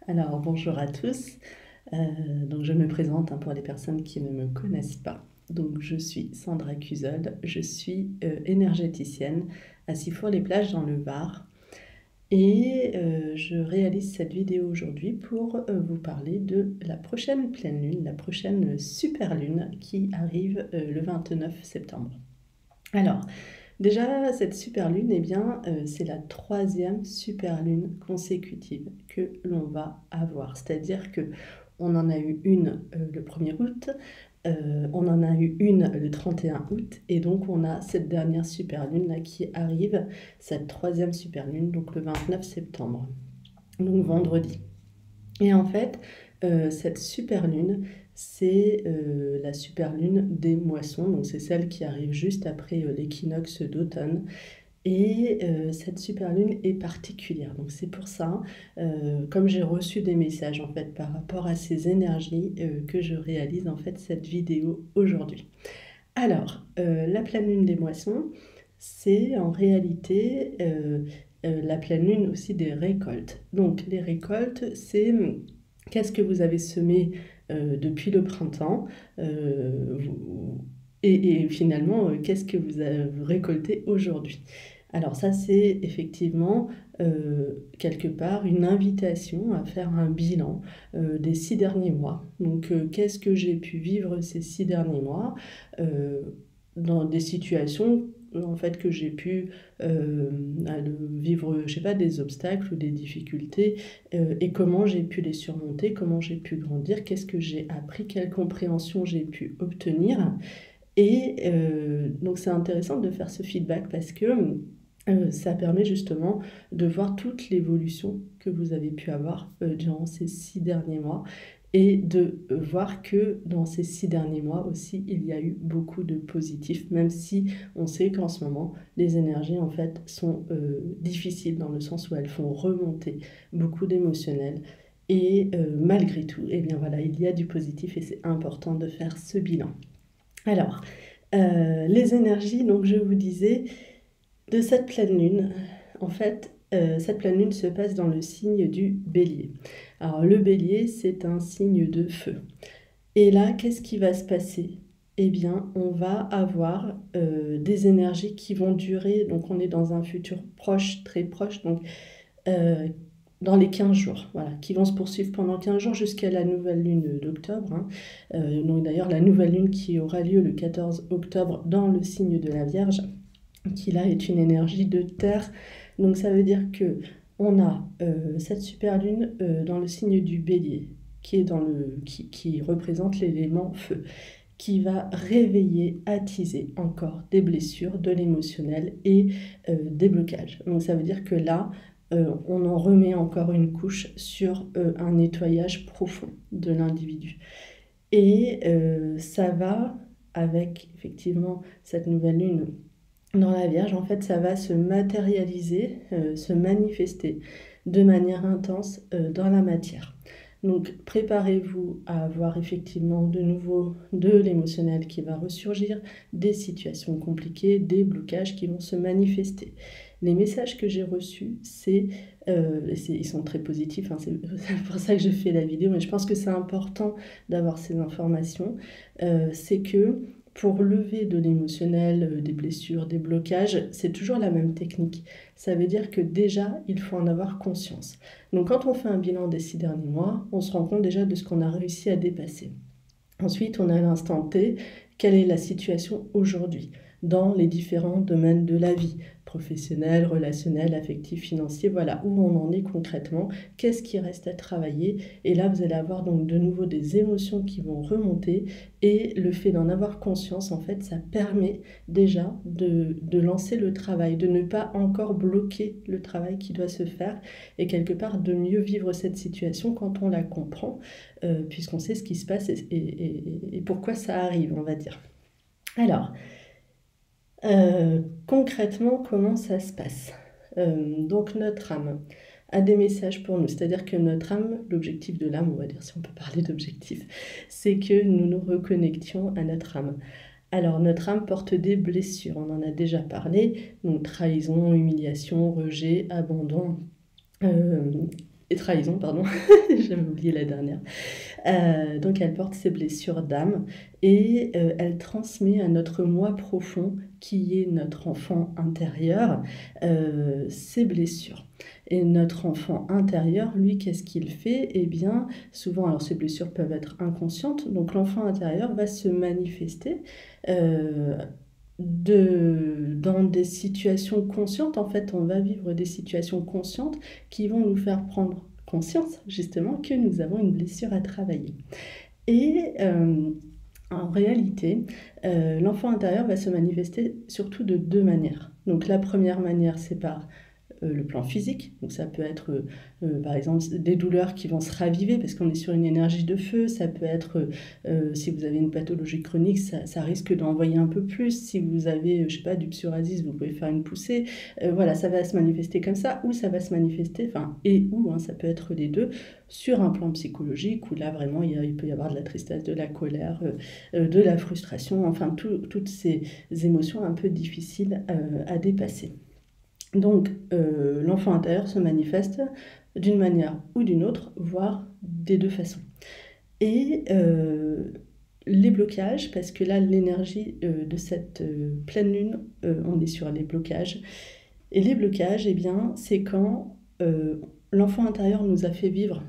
Alors, bonjour à tous. Donc, je me présente pour les personnes qui ne me connaissent pas. Donc, je suis Sandra Cusol, je suis énergéticienne à Sifour-les-Plages dans le Var. Et je réalise cette vidéo aujourd'hui pour vous parler de la prochaine pleine lune, la prochaine super lune qui arrive le 29 septembre. Alors, déjà, cette super lune, eh bien, c'est la troisième super lune consécutive que l'on va avoir. C'est-à-dire que on en a eu une le 1er août, on en a eu une le 31 août, et donc on a cette dernière super lune là qui arrive, cette troisième super lune, donc le 29 septembre, donc vendredi. Et en fait, cette super lune, c'est la super lune des moissons, donc c'est celle qui arrive juste après l'équinoxe d'automne. Et cette super lune est particulière. Donc c'est pour ça, comme j'ai reçu des messages en fait par rapport à ces énergies, que je réalise en fait cette vidéo aujourd'hui. Alors, la pleine lune des moissons, c'est en réalité la pleine lune aussi des récoltes. Donc les récoltes, c'est qu'est-ce que vous avez semé depuis le printemps, et finalement, qu'est-ce que vous avez récolté aujourd'hui. Alors ça, c'est effectivement quelque part une invitation à faire un bilan des 6 derniers mois. Donc qu'est-ce que j'ai pu vivre ces 6 derniers mois euh, dans des situations en fait que j'ai pu vivre, je sais pas, des obstacles ou des difficultés, et comment j'ai pu les surmonter, comment j'ai pu grandir, qu'est-ce que j'ai appris, quelle compréhension j'ai pu obtenir. Et donc c'est intéressant de faire ce feedback parce que ça permet justement de voir toute l'évolution que vous avez pu avoir durant ces 6 derniers mois, et de voir que dans ces 6 derniers mois aussi, il y a eu beaucoup de positifs, même si on sait qu'en ce moment, les énergies en fait sont difficiles dans le sens où elles font remonter beaucoup d'émotionnel. Et malgré tout, eh bien voilà, il y a du positif et c'est important de faire ce bilan. Alors, les énergies, donc je vous disais, de cette pleine lune, en fait, cette pleine lune se passe dans le signe du bélier. Alors, le bélier, c'est un signe de feu. Et là, qu'est-ce qui va se passer? Eh bien, on va avoir des énergies qui vont durer, donc on est dans un futur proche, très proche, donc euh, dans les 15 jours, voilà, qui vont se poursuivre pendant 15 jours jusqu'à la nouvelle lune d'octobre, hein. Donc d'ailleurs, la nouvelle lune qui aura lieu le 14 octobre dans le signe de la Vierge, qui là est une énergie de terre. Donc ça veut dire que on a cette super lune dans le signe du bélier, qui est qui représente l'élément feu, qui va réveiller, attiser encore des blessures, de l'émotionnel et des blocages. Donc ça veut dire que là, on en remet encore une couche sur un nettoyage profond de l'individu. Et ça va, avec effectivement cette nouvelle lune dans la Vierge, en fait, ça va se matérialiser, se manifester de manière intense dans la matière. Donc, préparez-vous à avoir effectivement de nouveau de l'émotionnel qui va ressurgir, des situations compliquées, des blocages qui vont se manifester. Les messages que j'ai reçus, ils sont très positifs, hein, c'est pour ça que je fais la vidéo, mais je pense que c'est important d'avoir ces informations. C'est que pour lever de l'émotionnel, des blessures, des blocages, c'est toujours la même technique. Ça veut dire que déjà, il faut en avoir conscience. Donc quand on fait un bilan des 6 derniers mois, on se rend compte déjà de ce qu'on a réussi à dépasser. Ensuite, on a l'instant T, quelle est la situation aujourd'hui dans les différents domaines de la vie, professionnel, relationnel, affectif, financier, voilà où on en est concrètement, qu'est-ce qui reste à travailler. Et là, vous allez avoir donc de nouveau des émotions qui vont remonter, et le fait d'en avoir conscience, en fait, ça permet déjà de lancer le travail, de ne pas encore bloquer le travail qui doit se faire, et quelque part de mieux vivre cette situation quand on la comprend, puisqu'on sait ce qui se passe et pourquoi ça arrive, on va dire. Alors, concrètement, comment ça se passe? Donc notre âme a des messages pour nous, c'est-à-dire que notre âme, l'objectif de l'âme, on va dire si on peut parler d'objectif, c'est que nous nous reconnections à notre âme. Alors notre âme porte des blessures, on en a déjà parlé, donc trahison, humiliation, rejet, abandon, et trahison, pardon, j'avais oublié la dernière. Donc elle porte ses blessures d'âme et elle transmet à notre moi profond, qui est notre enfant intérieur, ses blessures. Et notre enfant intérieur, lui, qu'est-ce qu'il fait? Eh bien, souvent, alors ces blessures peuvent être inconscientes, donc l'enfant intérieur va se manifester euh, dans des situations conscientes. En fait, on va vivre des situations conscientes qui vont nous faire prendre conscience, justement, que nous avons une blessure à travailler. Et en réalité, l'enfant intérieur va se manifester surtout de deux manières. Donc la première manière, c'est par le plan physique, donc ça peut être par exemple des douleurs qui vont se raviver parce qu'on est sur une énergie de feu, ça peut être si vous avez une pathologie chronique, ça risque d'envoyer un peu plus, si vous avez, je sais pas, du psoriasis, vous pouvez faire une poussée, voilà, ça va se manifester comme ça, ou ça va se manifester, enfin, et ou, hein, ça peut être les deux, sur un plan psychologique, où là vraiment il peut y avoir de la tristesse, de la colère, de la frustration, enfin toutes ces émotions un peu difficiles à dépasser. Donc, l'enfant intérieur se manifeste d'une manière ou d'une autre, voire des deux façons. Et les blocages, parce que là, l'énergie de cette pleine lune, on est sur les blocages. Et les blocages, eh bien, c'est quand l'enfant intérieur nous a fait vivre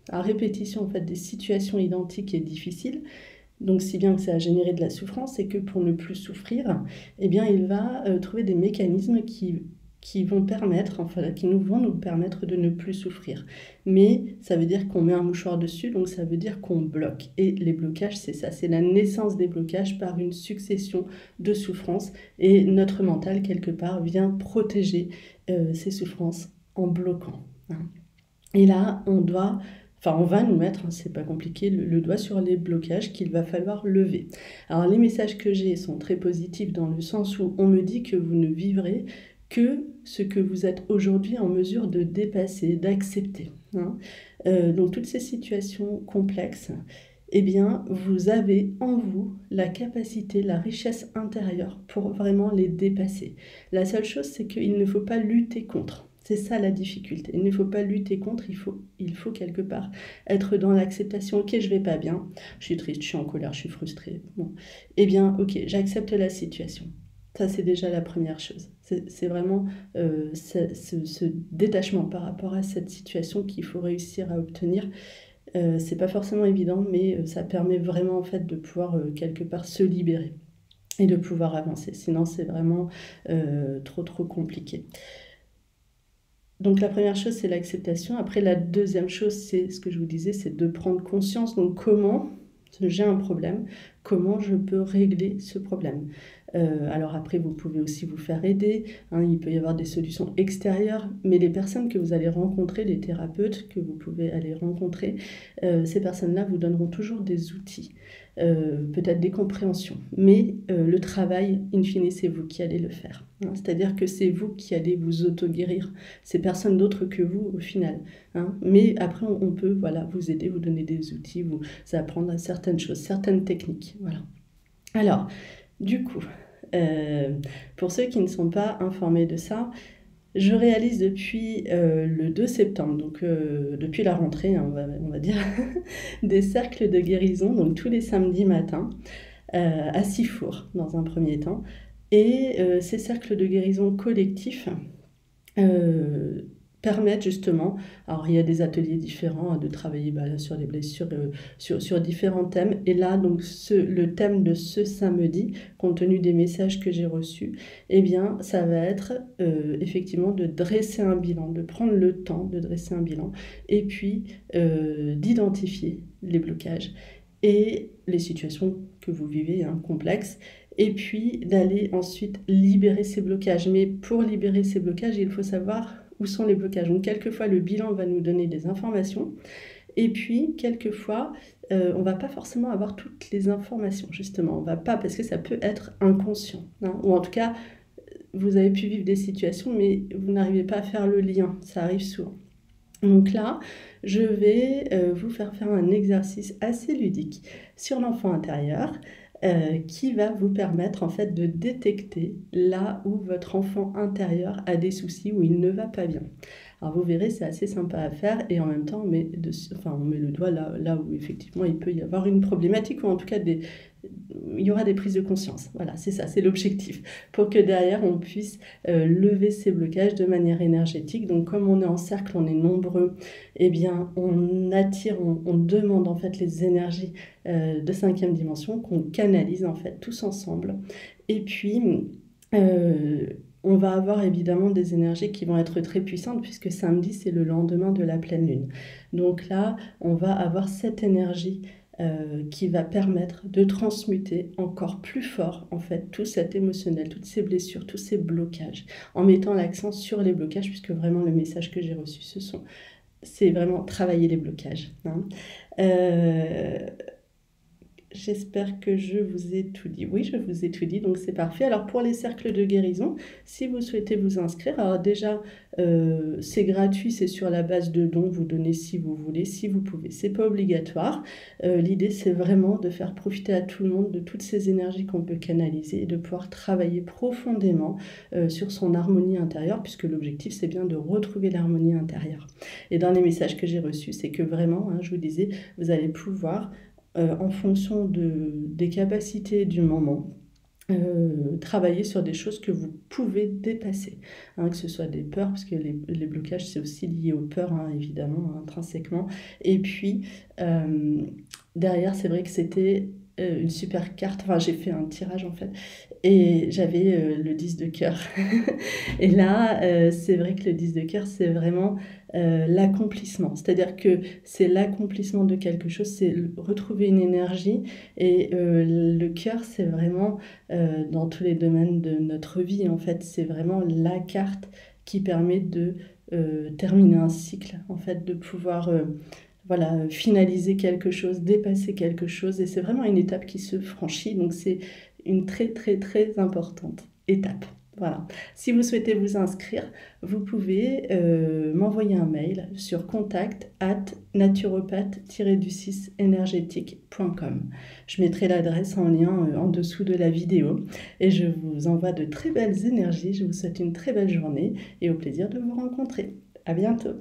à répétition en fait, des situations identiques et difficiles. Donc, si bien que ça a généré de la souffrance, et que pour ne plus souffrir, eh bien, il va trouver des mécanismes qui vont permettre, enfin, qui vont nous permettre de ne plus souffrir. Mais ça veut dire qu'on met un mouchoir dessus, donc ça veut dire qu'on bloque. Et les blocages, c'est ça, c'est la naissance des blocages par une succession de souffrances. Et notre mental, quelque part, vient protéger ces souffrances en bloquant, hein. Et là, on va nous mettre, hein, c'est pas compliqué, le doigt sur les blocages qu'il va falloir lever. Alors les messages que j'ai sont très positifs dans le sens où on me dit que vous ne vivrez que ce que vous êtes aujourd'hui en mesure de dépasser, d'accepter, hein. Donc toutes ces situations complexes, eh bien, vous avez en vous la capacité, la richesse intérieure pour vraiment les dépasser. La seule chose, c'est qu'il ne faut pas lutter contre. C'est ça la difficulté. Il ne faut pas lutter contre, il faut quelque part être dans l'acceptation. Ok, je vais pas bien, je suis triste, je suis en colère, je suis frustrée. Bon, eh bien, ok, j'accepte la situation. Ça, c'est déjà la première chose. C'est vraiment ce détachement par rapport à cette situation qu'il faut réussir à obtenir. C'est pas forcément évident, mais ça permet vraiment en fait de pouvoir quelque part se libérer et de pouvoir avancer. Sinon, c'est vraiment trop compliqué. Donc la première chose, c'est l'acceptation. Après, la deuxième chose, c'est ce que je vous disais, c'est de prendre conscience. Donc comment j'ai un problème, comment je peux régler ce problème. Alors après, vous pouvez aussi vous faire aider, hein, il peut y avoir des solutions extérieures, mais les personnes que vous allez rencontrer, les thérapeutes que vous pouvez aller rencontrer, ces personnes-là vous donneront toujours des outils, peut-être des compréhensions, mais le travail, in fine, c'est vous qui allez le faire, hein. C'est-à-dire que c'est vous qui allez vous auto-guérir, c'est personne d'autre que vous au final, hein. Mais après, on peut voilà, vous aider, vous donner des outils, vous apprendre à certaines choses, certaines techniques. Voilà. Alors, du coup, pour ceux qui ne sont pas informés de ça, je réalise depuis le 2 septembre, donc depuis la rentrée, hein, on va dire, des cercles de guérison, donc tous les samedis matins, à Sifour, dans un premier temps. Et ces cercles de guérison collectifs permettent justement, alors il y a des ateliers différents, hein, de travailler sur les blessures, sur différents thèmes. Et là, donc le thème de ce samedi, compte tenu des messages que j'ai reçus, eh bien, ça va être effectivement de dresser un bilan, de prendre le temps de dresser un bilan, et puis d'identifier les blocages et les situations que vous vivez, hein, complexes, et puis d'aller ensuite libérer ces blocages. Mais pour libérer ces blocages, il faut savoir où sont les blocages. Donc quelquefois, le bilan va nous donner des informations, et puis quelquefois, on ne va pas forcément avoir toutes les informations, justement. On va pas, parce que ça peut être inconscient, hein, ou en tout cas, vous avez pu vivre des situations, mais vous n'arrivez pas à faire le lien. Ça arrive souvent. Donc là, je vais vous faire un exercice assez ludique sur l'enfant intérieur. qui va vous permettre en fait de détecter là où votre enfant intérieur a des soucis, où il ne va pas bien. Alors vous verrez, c'est assez sympa à faire et en même temps on met le doigt là où effectivement il peut y avoir une problématique ou en tout cas il y aura des prises de conscience. Voilà, c'est ça, c'est l'objectif. Pour que derrière on puisse lever ces blocages de manière énergétique. Donc comme on est en cercle, on est nombreux, eh bien on attire, on demande en fait les énergies de 5e dimension qu'on canalise en fait tous ensemble. Et puis on va avoir évidemment des énergies qui vont être très puissantes puisque samedi c'est le lendemain de la pleine lune. Donc là on va avoir cette énergie qui va permettre de transmuter encore plus fort en fait tout cet émotionnel, toutes ces blessures, tous ces blocages, en mettant l'accent sur les blocages puisque vraiment le message que j'ai reçu c'est vraiment travailler les blocages, hein. Euh, J'espère que je vous ai tout dit. Oui, je vous ai tout dit, donc c'est parfait. Alors pour les cercles de guérison, si vous souhaitez vous inscrire, alors déjà c'est gratuit, c'est sur la base de dons, vous donnez si vous voulez, si vous pouvez. C'est pas obligatoire. L'idée c'est vraiment de faire profiter à tout le monde de toutes ces énergies qu'on peut canaliser et de pouvoir travailler profondément sur son harmonie intérieure, puisque l'objectif c'est bien de retrouver l'harmonie intérieure. Et dans les messages que j'ai reçus, c'est que vraiment, hein, je vous disais, vous allez pouvoir en fonction des capacités du moment, travailler sur des choses que vous pouvez dépasser, hein, que ce soit des peurs, parce que les blocages, c'est aussi lié aux peurs, hein, évidemment, hein, intrinsèquement. Et puis, derrière, c'est vrai que c'était une super carte. Enfin, j'ai fait un tirage, en fait, et j'avais le 10 de cœur. Et là, c'est vrai que le 10 de cœur, c'est vraiment l'accomplissement. C'est-à-dire que c'est l'accomplissement de quelque chose, c'est retrouver une énergie. Et le cœur, c'est vraiment dans tous les domaines de notre vie, en fait, c'est vraiment la carte qui permet de terminer un cycle, en fait, de pouvoir voilà, finaliser quelque chose, dépasser quelque chose. Et c'est vraiment une étape qui se franchit, donc c'est une très très très importante étape. Voilà. Si vous souhaitez vous inscrire, vous pouvez m'envoyer un mail sur contact@naturopathe-du6énergétique.com. Je mettrai l'adresse en lien en dessous de la vidéo et je vous envoie de très belles énergies. Je vous souhaite une très belle journée et au plaisir de vous rencontrer. À bientôt.